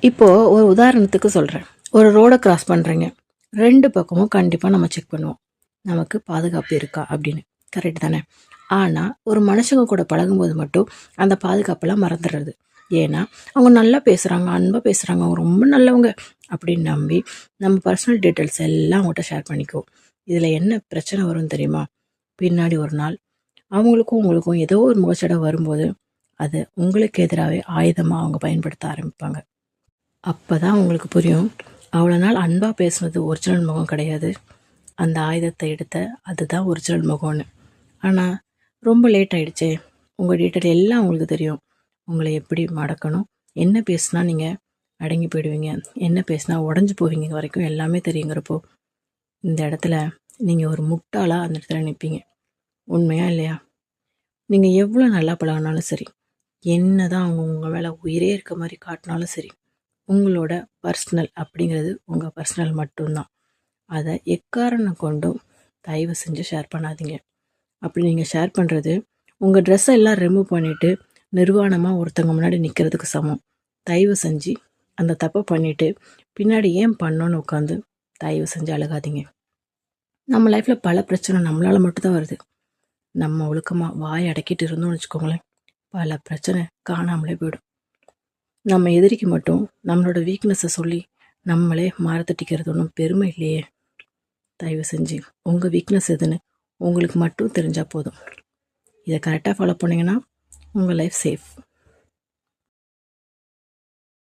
இப்போது ஒரு உதாரணத்துக்கு சொல்கிறேன். ஒரு ரோடை கிராஸ் பண்ணுறீங்க. 2 பக்கமும் கண்டிப்பாக நம்ம செக் பண்ணுவோம். நமக்கு பாதுகாப்பு இருக்கா அப்படின்னு. கரெக்ட் தானே? ஆனால் ஒரு மனுஷங்க கூட பழகும்போது மட்டும் அந்த பாதுகாப்பெல்லாம் மறந்துடுறது. ஏன்னா அவங்க நல்லா பேசுகிறாங்க, அன்பாக பேசுகிறாங்க, அவங்க ரொம்ப நல்லவங்க அப்படின்னு நம்பி நம்ம பர்சனல் டீட்டெயில்ஸ் எல்லாம் அவங்கள்ட்ட ஷேர் பண்ணிக்குவோம். இதில் என்ன பிரச்சனை வரும் தெரியுமா? பின்னாடி ஒரு நாள் அவங்களுக்கும் உங்களுக்கும் ஏதோ ஒரு முகச்சடை வரும்போது அது உங்களுக்கு எதிராகவே ஆயுதமாக அவங்க பயன்படுத்த ஆரம்பிப்பாங்க. அப்போ தான் உங்களுக்கு புரியும், அவ்வளோ நாள் அன்பாக பேசுனது ஒரிஜினல் முகம் கிடையாது, அந்த ஆயுதத்தை எடுத்த அதுதான் ஒரிஜினல் முகம்னு. ஆனால் ரொம்ப லேட் ஆகிடுச்சே, உங்கள் டீட்டெயில் எல்லாம் உங்களுக்கு தெரியும். உங்களை எப்படி மடக்கணும், என்ன பேசுனா நீங்கள் அடங்கி போயிடுவீங்க, என்ன பேசுனா உடஞ்சி போவீங்க வரைக்கும் எல்லாமே தெரியுங்கிறப்போ இந்த இடத்துல நீங்கள் ஒரு முட்டாளாக அந்த இடத்துல நிற்பீங்க. உண்மையா இல்லையா? நீங்கள் எவ்வளோ நல்லா பழகினாலும் சரி, என்ன தான் அவங்க உங்கள் மேலே உயிரே இருக்க மாதிரி காட்டினாலும் சரி, உங்களோட பர்சனல் அப்படிங்கிறது உங்கள் பர்சனல் மட்டும்தான். அதை எக்காரணம் கொண்டும் தயவு செஞ்சு ஷேர் பண்ணாதீங்க. அப்படி நீங்கள் ஷேர் பண்ணுறது உங்கள் ட்ரெஸ்ஸை எல்லாம் ரிமூவ் பண்ணிவிட்டு நிர்வாணமாக ஒருத்தவங்க முன்னாடி நிற்கிறதுக்கு சமம். தயவு செஞ்சு அந்த தப்பை பண்ணிவிட்டு பின்னாடி ஏன் பண்ணோன்னு உட்காந்து தயவு செஞ்சு அழுகாதீங்க. நம்ம லைஃப்பில் பல பிரச்சனை நம்மளால் மட்டும்தான் வருது. நம்ம ஒழுக்கமாக வாய் அடக்கிட்டு இருந்தோம்னு வச்சுக்கோங்களேன், பல பிரச்சனை காணாமலே போயிடும். நம்ம எதிரிக்கு மட்டும் நம்மளோட வீக்னஸை சொல்லி நம்மளே மறந்துட்டிக்கிறது ஒன்றும் பெருமை இல்லையே. தயவு செஞ்சு உங்கள் வீக்னஸ் எதுன்னு உங்களுக்கு மட்டும் தெரிஞ்சால் போதும். இதை கரெக்டாக ஃபாலோ பண்ணிங்கன்னா உங்கள் லைஃப் சேஃப்.